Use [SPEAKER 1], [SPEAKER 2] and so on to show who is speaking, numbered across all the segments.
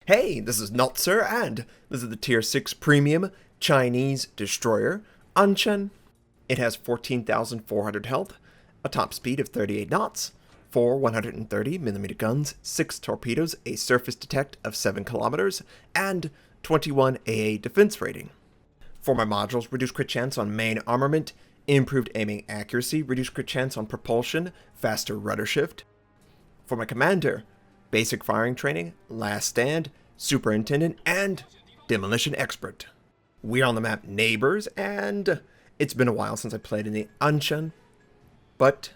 [SPEAKER 1] Hey, this is Notser, and this is the Tier 6 Premium Chinese Destroyer, Anshan. It has 14,400 health, a top speed of 38 knots, 4 130mm guns, 6 torpedoes, a surface detect of 7 kilometers, and 21 AA defense rating. For my modules, reduced crit chance on main armament, improved aiming accuracy, reduced crit chance on propulsion, faster rudder shift. For my commander, basic firing training, last stand, superintendent, and demolition expert. We're on the map Neighbors, and it's been a while since I played in the Anshan, but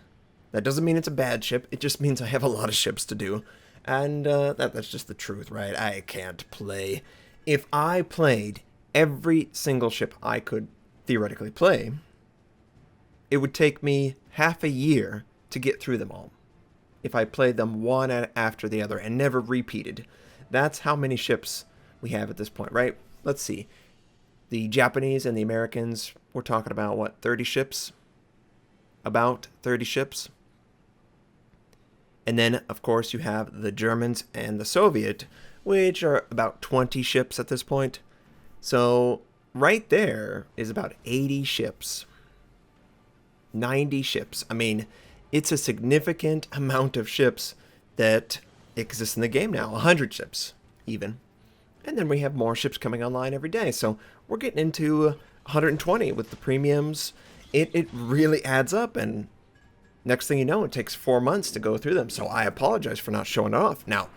[SPEAKER 1] that doesn't mean it's a bad ship. It just means I have a lot of ships to do, and that's just the truth, right? I can't play. If I played every single ship I could theoretically play, it would take me half a year to get through them all. If I played them one after the other and never repeated. That's how many ships we have at this point, right? Let's see. The Japanese and the Americans, we're talking about, what, 30 ships? About 30 ships. And then, of course, you have the Germans and the Soviet, which are about 20 ships at this point. So, right there is about 80 ships. 90 ships. I mean, it's a significant amount of ships that exist in the game now. 100 ships, even. And then we have more ships coming online every day. So we're getting into 120 with the premiums. It really adds up. And next thing you know, it takes 4 months to go through them. So I apologize for not showing it off. Now,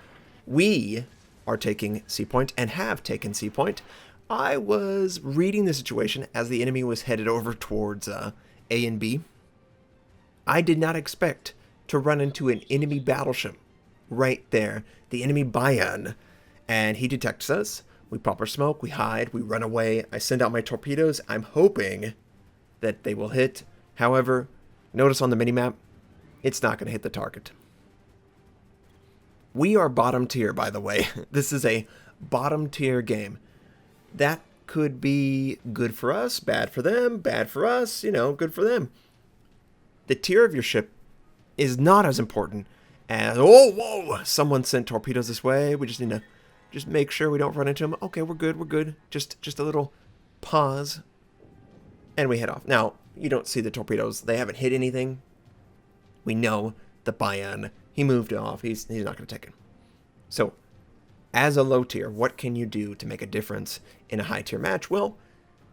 [SPEAKER 1] we are taking C Point and have taken C Point. I was reading the situation as the enemy was headed over towards A and B. I did not expect to run into an enemy battleship right there, the enemy Bayan, and he detects us. We pop our smoke, we hide, we run away. I send out my torpedoes. I'm hoping that they will hit. However, notice on the minimap, it's not going to hit the target. We are bottom tier, by the way. This is a bottom tier game. That could be good for us, bad for them, bad for us, good for them. The tier of your ship is not as important as, oh, whoa, someone sent torpedoes this way. We just need to just make sure we don't run into them. Okay, we're good. Just a little pause. And we head off. Now, you don't see the torpedoes. They haven't hit anything. We know the Bayan, he moved off. He's not going to take it. So, as a low tier, what can you do to make a difference in a high tier match? Well,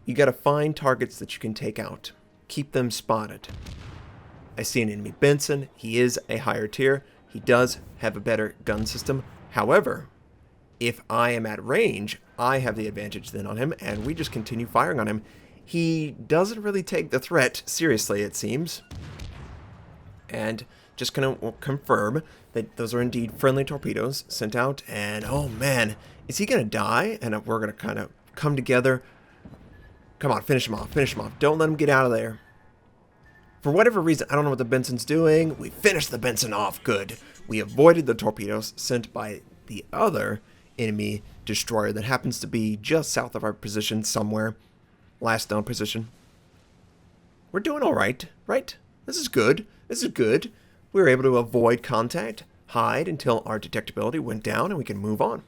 [SPEAKER 1] you got to find targets that you can take out. Keep them spotted. I see an enemy Benson. He is a higher tier. He does have a better gun system. However, if I am at range, I have the advantage then on him, and we just continue firing on him. He doesn't really take the threat seriously, it seems. And just going to confirm that those are indeed friendly torpedoes sent out. And, oh man, is he going to die? And we're going to kind of come together. Come on, finish him off. Don't let him get out of there. For whatever reason, I don't know what the Benson's doing. We finished the Benson off. Good. We avoided the torpedoes sent by the other enemy destroyer that happens to be just south of our position somewhere. Last known position. We're doing all right, right? This is good. We were able to avoid contact, hide until our detectability went down, and we can move on.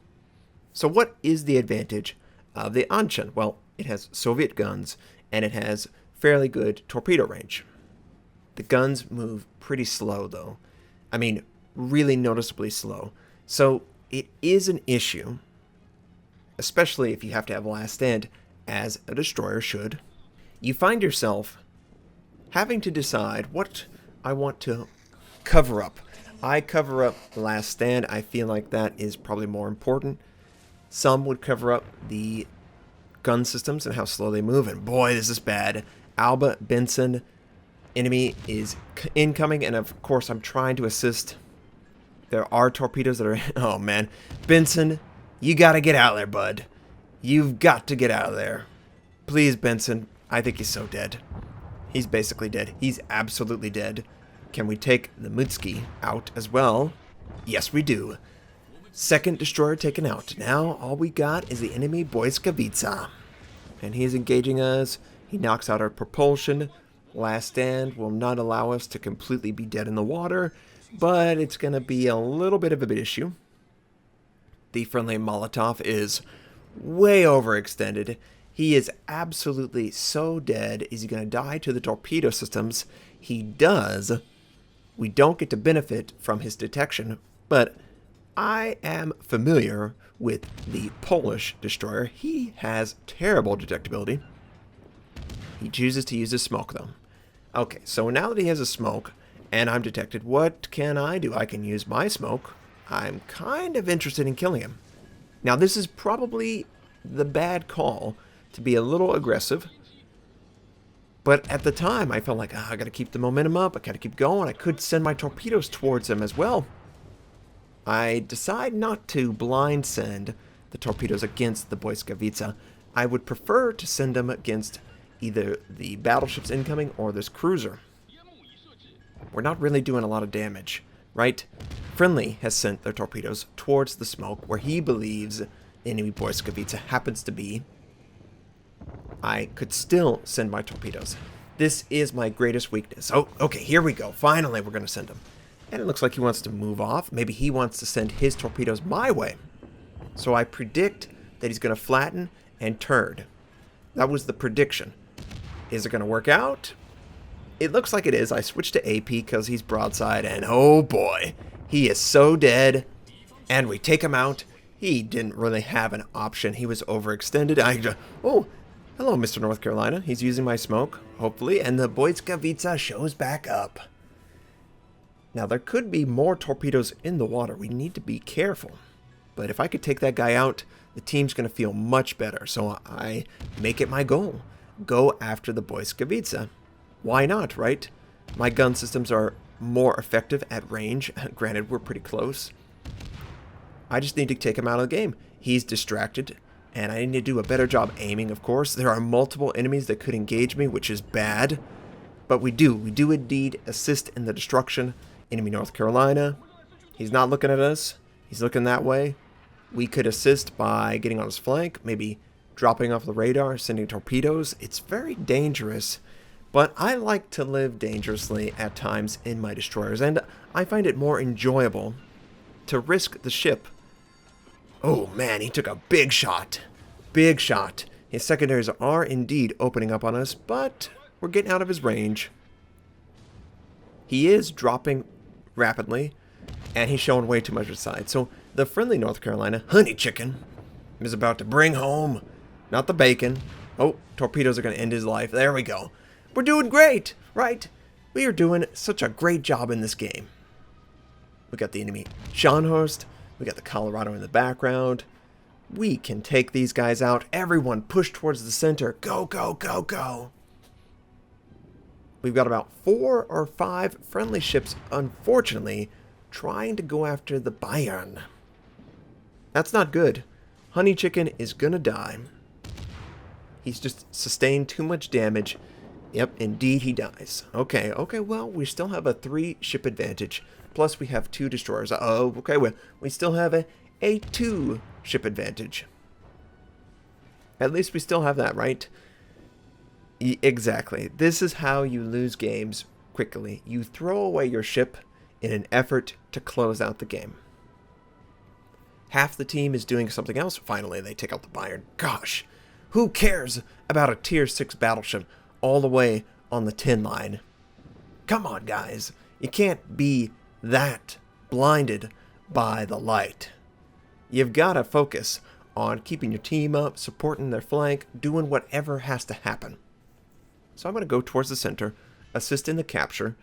[SPEAKER 1] So what is the advantage of the Anshan? Well, it has Soviet guns, and it has fairly good torpedo range. The guns move pretty slow, though. I mean, really noticeably slow. So it is an issue, especially if you have to have last stand, as a destroyer should. You find yourself having to decide what I want to cover up. I cover up the last stand. I feel like that is probably more important. Some would cover up the gun systems and how slow they move. And boy, this is bad. Alba, Benson, enemy is incoming, and of course I'm trying to assist. There are torpedoes that are, oh man. Benson, you gotta get out of there, bud. You've got to get out of there. Please, Benson. I think he's so dead. He's basically dead. He's absolutely dead. Can we take the Mutski out as well? Yes, we do. Second destroyer taken out. Now all we got is the enemy Boyskavitsa. And he is engaging us. He knocks out our propulsion. Last stand will not allow us to completely be dead in the water, but it's going to be a little bit of an issue. the friendly Molotov is way overextended. He is absolutely so dead. Is he going to die to the torpedo systems? He does. We don't get to benefit from his detection, but I am familiar with the Polish destroyer. He has terrible detectability. He chooses to use his smoke, though. Okay, so now that he has a smoke, and I'm detected, what can I do? I can use my smoke. I'm kind of interested in killing him. Now, this is probably the bad call to be a little aggressive. But at the time, I felt like, I gotta keep the momentum up. I gotta keep going. I could send my torpedoes towards him as well. I decide not to blind send the torpedoes against the Błyskawica. I would prefer to send them against either the battleships incoming or this cruiser. We're not really doing a lot of damage, right? Friendly has sent their torpedoes towards the smoke where he believes enemy Błyskawica happens to be. I could still send my torpedoes. This is my greatest weakness. Oh, okay, here we go. Finally, we're going to send him. And it looks like he wants to move off. Maybe he wants to send his torpedoes my way. So I predict that he's going to flatten and turn. That was the prediction. Is it going to work out? It looks like it is. I switched to AP because he's broadside, and oh boy, he is so dead. And we take him out. He didn't really have an option. He was overextended. Oh, hello, Mr. North Carolina. He's using my smoke, hopefully, and the Błyskawica shows back up. Now, there could be more torpedoes in the water. We need to be careful. But if I could take that guy out, the team's going to feel much better. So I make it my goal. Go after the Błyskawica. Why not, right? My gun systems are more effective at range. Granted, we're pretty close. I just need to take him out of the game. He's distracted, and I need to do a better job aiming, of course. There are multiple enemies that could engage me, which is bad. But we do indeed assist in the destruction. Enemy North Carolina. He's not looking at us. He's looking that way. We could assist by getting on his flank, maybe dropping off the radar, sending torpedoes. It's very dangerous. But I like to live dangerously at times in my destroyers, and I find it more enjoyable to risk the ship. Oh man, he took a big shot. Big shot. His secondaries are indeed opening up on us, but we're getting out of his range. He is dropping rapidly, and he's showing way too much aside. So the friendly North Carolina, honey chicken, is about to bring home, not the bacon. Oh, torpedoes are going to end his life. There we go. We're doing great, right? We are doing such a great job in this game. We got the enemy Scharnhorst. We got the Colorado in the background. We can take these guys out. Everyone push towards the center. Go, go, go, go. We've got about 4 or 5 friendly ships, unfortunately, trying to go after the Bayern. That's not good. Honey Chicken is gonna die. He's just sustained too much damage. Yep, indeed he dies. Okay, well, we still have a 3-ship advantage. Plus we have 2 destroyers. Oh, okay, well, we still have a 2-ship advantage. At least we still have that, right? Exactly. This is how you lose games quickly. You throw away your ship in an effort to close out the game. Half the team is doing something else. Finally, they take out the Bayern. Gosh, who cares about a tier 6 battleship all the way on the 10 line? Come on, guys. You can't be that blinded by the light. You've got to focus on keeping your team up, supporting their flank, doing whatever has to happen. So I'm going to go towards the center, assist in the capture.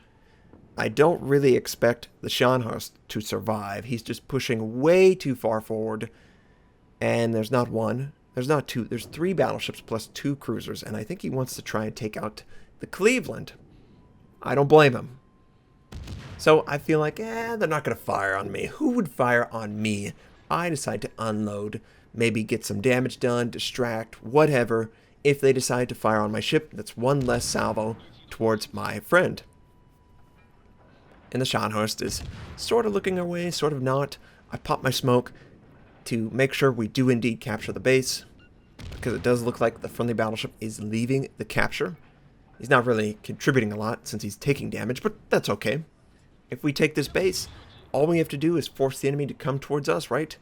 [SPEAKER 1] I don't really expect the Scharnhorst to survive. He's just pushing way too far forward. And there's not one. There's not 2. There's 3 battleships plus 2 cruisers. And I think he wants to try and take out the Cleveland. I don't blame him. So I feel like, they're not going to fire on me. Who would fire on me? I decide to unload. Maybe get some damage done, distract, whatever. If they decide to fire on my ship, that's one less salvo towards my friend. And the Scharnhorst is sort of looking our way, sort of not. I pop my smoke to make sure we do indeed capture the base, because it does look like the friendly battleship is leaving the capture. He's not really contributing a lot since he's taking damage, but that's okay. If we take this base, all we have to do is force the enemy to come towards us, right?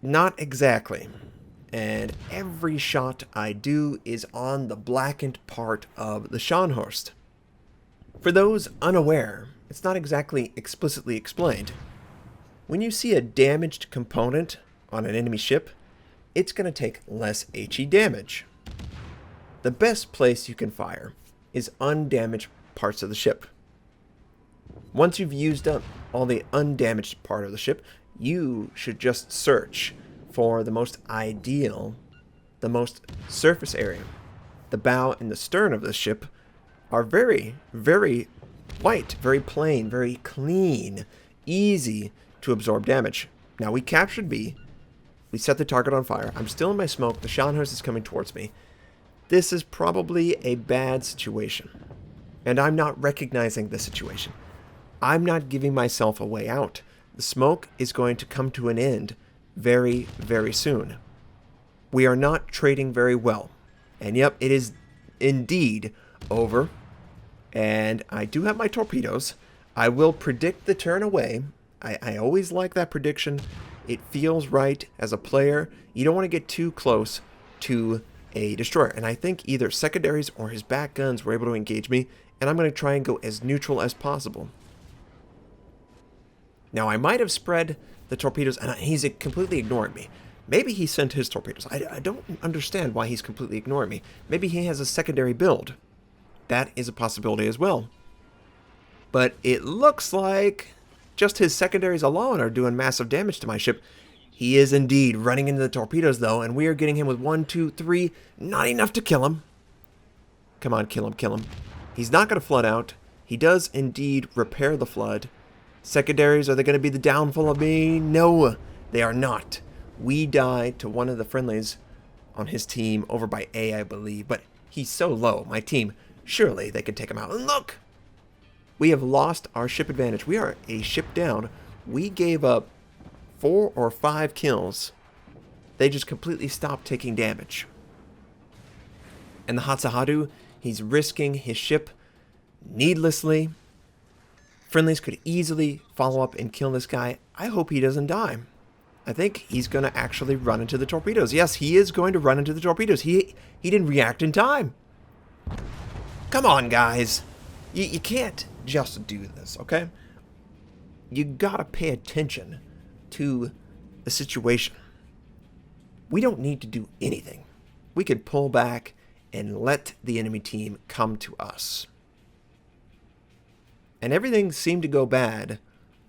[SPEAKER 1] Not exactly. And every shot I do is on the blackened part of the Scharnhorst. For those unaware, it's not exactly explicitly explained. When you see a damaged component on an enemy ship, it's going to take less HE damage. The best place you can fire is undamaged parts of the ship. Once you've used up all the undamaged part of the ship, you should just search for the most ideal, the most surface area. The bow and the stern of the ship are very, very white, very plain, very clean, easy to absorb damage. Now, we captured B. We set the target on fire. I'm still in my smoke. The Scharnhorst is coming towards me. This is probably a bad situation. And I'm not recognizing the situation. I'm not giving myself a way out. The smoke is going to come to an end very, very soon. We are not trading very well. And yep, it is indeed over. And I do have my torpedoes. I will predict the turn away. I always like that prediction. It feels right as a player. You don't want to get too close to a destroyer. And I think either secondaries or his back guns were able to engage me. And I'm going to try and go as neutral as possible. Now, I might have spread the torpedoes, and he's completely ignoring me. Maybe he sent his torpedoes. I don't understand why he's completely ignoring me. Maybe he has a secondary build. That is a possibility as well. But it looks like just his secondaries alone are doing massive damage to my ship. He is indeed running into the torpedoes, though, and we are getting him with 1, 2, 3. Not enough to kill him. Come on, kill him, kill him. He's not going to flood out. He does indeed repair the flood. Secondaries, are they going to be the downfall of me? No, they are not. We died to one of the friendlies on his team over by A, I believe. But he's so low, my team, surely they can take him out. And look! We have lost our ship advantage. We are a ship down. We gave up 4 or 5 kills. They just completely stopped taking damage. And the Hatsahadu, he's risking his ship needlessly. Friendlies could easily follow up and kill this guy. I hope he doesn't die. I think he's going to actually run into the torpedoes. Yes, he is going to run into the torpedoes. He didn't react in time. Come on, guys. You can't just do this, okay? You got to pay attention to the situation. We don't need to do anything. We can pull back and let the enemy team come to us. And everything seemed to go bad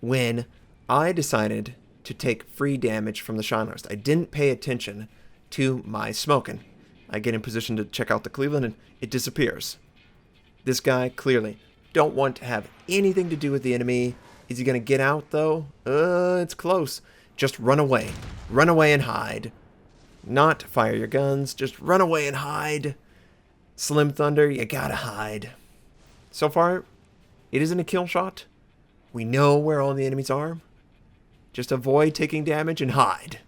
[SPEAKER 1] when I decided to take free damage from the Scharnhorst. I didn't pay attention to my smoking. I get in position to check out the Cleveland and it disappears. This guy clearly don't want to have anything to do with the enemy. Is he going to get out though? It's close. Just run away. Run away and hide. Not fire your guns. Just run away and hide. Slim Thunder, you gotta hide. So far, it isn't a kill shot. We know where all the enemies are. Just avoid taking damage and hide.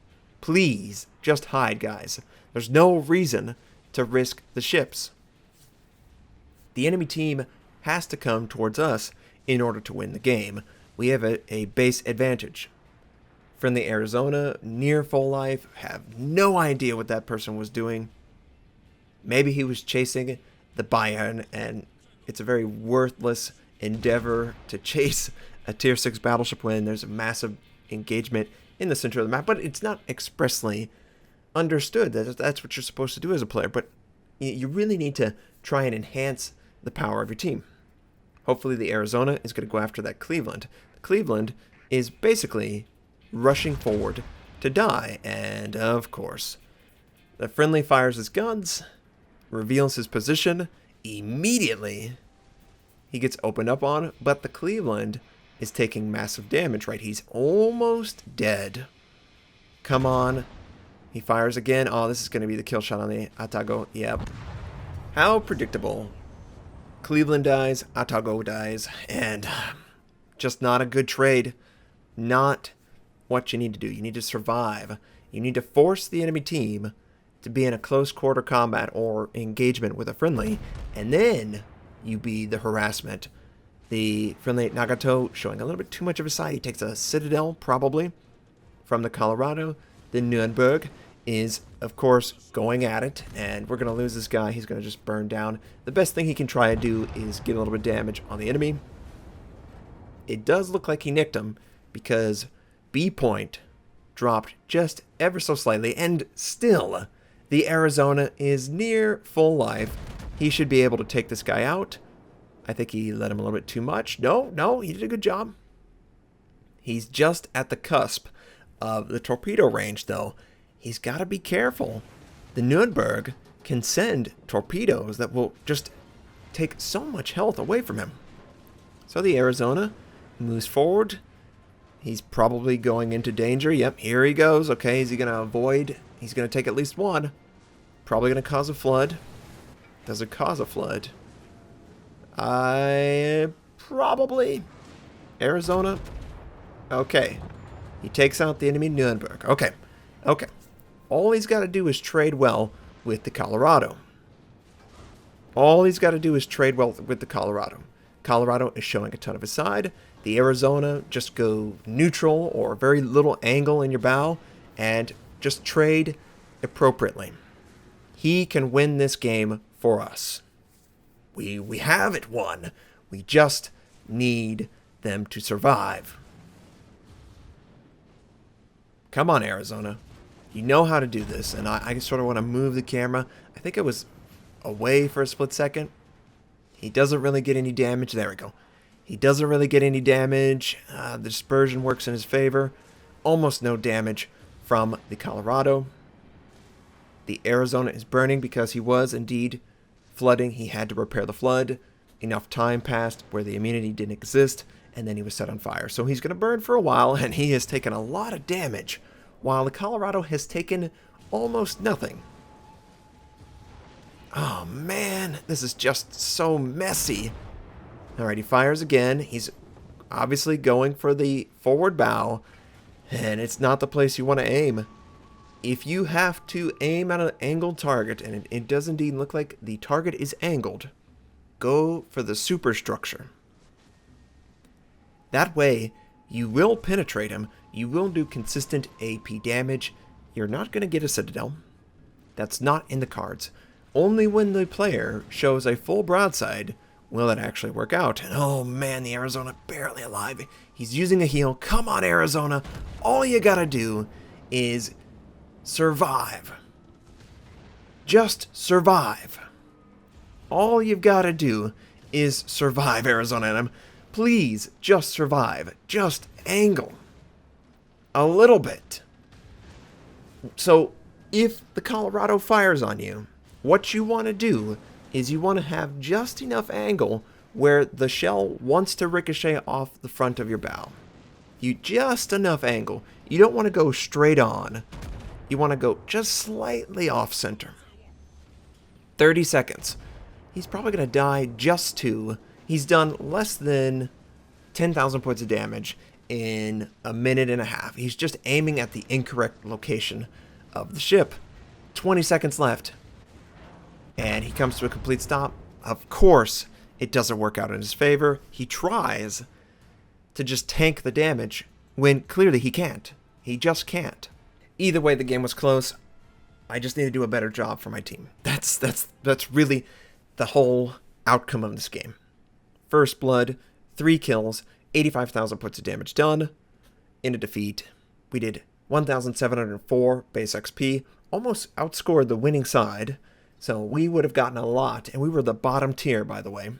[SPEAKER 1] Please, just hide, guys. There's no reason to risk the ships. The enemy team has to come towards us in order to win the game. We have a base advantage. Friendly Arizona, near full life, have no idea what that person was doing. Maybe he was chasing the Bayern, and it's a very worthless endeavor to chase a tier 6 battleship when there's a massive engagement in the center of the map, but it's not expressly understood that that's what you're supposed to do as a player. But you really need to try and enhance the power of your team. Hopefully the Arizona is going to go after that Cleveland. The Cleveland is basically rushing forward to die, and of course the friendly fires his guns, reveals his position. Immediately he gets opened up on, but the Cleveland is taking massive damage, right? He's almost dead. Come on. He fires again. Oh, this is going to be the kill shot on the Atago. Yep. How predictable. Cleveland dies, Atago dies, and just not a good trade. Not what you need to do. You need to survive. You need to force the enemy team to be in a close quarter combat or engagement with a friendly, and then you be the harassment. The friendly Nagato showing a little bit too much of a side. He takes a Citadel, probably, from the Colorado. The Nuremberg is, of course, going at it, and we're going to lose this guy. He's going to just burn down. The best thing he can try to do is get a little bit of damage on the enemy. It does look like he nicked him because B point dropped just ever so slightly, and still the Arizona is near full life. He should be able to take this guy out. I think he let him a little bit too much. No, he did a good job. He's just at the cusp of the torpedo range, though. He's got to be careful. The Nuremberg can send torpedoes that will just take so much health away from him. So the Arizona moves forward. He's probably going into danger. Yep, here he goes. Okay, is he going to avoid? He's going to take at least one. Probably going to cause a flood. Does it cause a flood? Probably. Arizona. Okay. He takes out the enemy Nuremberg. Okay. All he's got to do is trade well with the Colorado. Colorado is showing a ton of his side. The Arizona, just go neutral or very little angle in your bow and just trade appropriately. He can win this game for us. We have it won. We just need them to survive. Come on, Arizona. You know how to do this, and I sort of want to move the camera. I think it was away for a split second. He doesn't really get any damage. There we go. He doesn't really get any damage. The dispersion works in his favor. Almost no damage from the Colorado. The Arizona is burning because he was indeed flooding. He had to repair the flood. Enough time passed where the immunity didn't exist, and then he was set on fire. So he's going to burn for a while, and he has taken a lot of damage, while the Colorado has taken almost nothing. Oh man, this is just so messy. Alright, he fires again. He's obviously going for the forward bow, and it's not the place you want to aim. If you have to aim at an angled target, and it does indeed look like the target is angled, go for the superstructure. That way, you will penetrate him, you will do consistent AP damage, you're not going to get a citadel. That's not in the cards. Only when the player shows a full broadside will it actually work out. And oh man, the Arizona barely alive. He's using a heal. Come on, Arizona. All you gotta do is survive. Just survive. All you've gotta do is survive, Arizona. And please, just survive. Just angle. A little bit. So, if the Colorado fires on you, what you want to do is you want to have just enough angle where the shell wants to ricochet off the front of your bow. Just enough angle. You don't want to go straight on. You want to go just slightly off center. 30 seconds. He's probably going to die just to. He's done less than 10,000 points of damage in a minute and a half. He's just aiming at the incorrect location of the ship. 20 seconds left. And he comes to a complete stop. Of course, it doesn't work out in his favor. He tries to just tank the damage when clearly he can't. He just can't. Either way, the game was close. I just need to do a better job for my team. That's really the whole outcome of this game. First blood, 3 kills, 85,000 points of damage done. In a defeat, we did 1,704 base XP. Almost outscored the winning side. So we would have gotten a lot, and we were the bottom tier, by the way.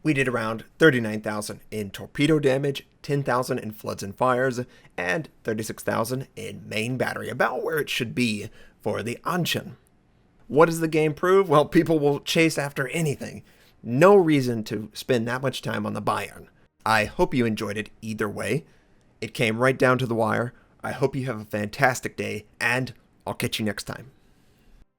[SPEAKER 1] We did around 39,000 in torpedo damage, 10,000 in floods and fires, and 36,000 in main battery, about where it should be for the Anshan. What does the game prove? Well, people will chase after anything. No reason to spend that much time on the Bayern. I hope you enjoyed it either way. It came right down to the wire. I hope you have a fantastic day, and I'll catch you next time.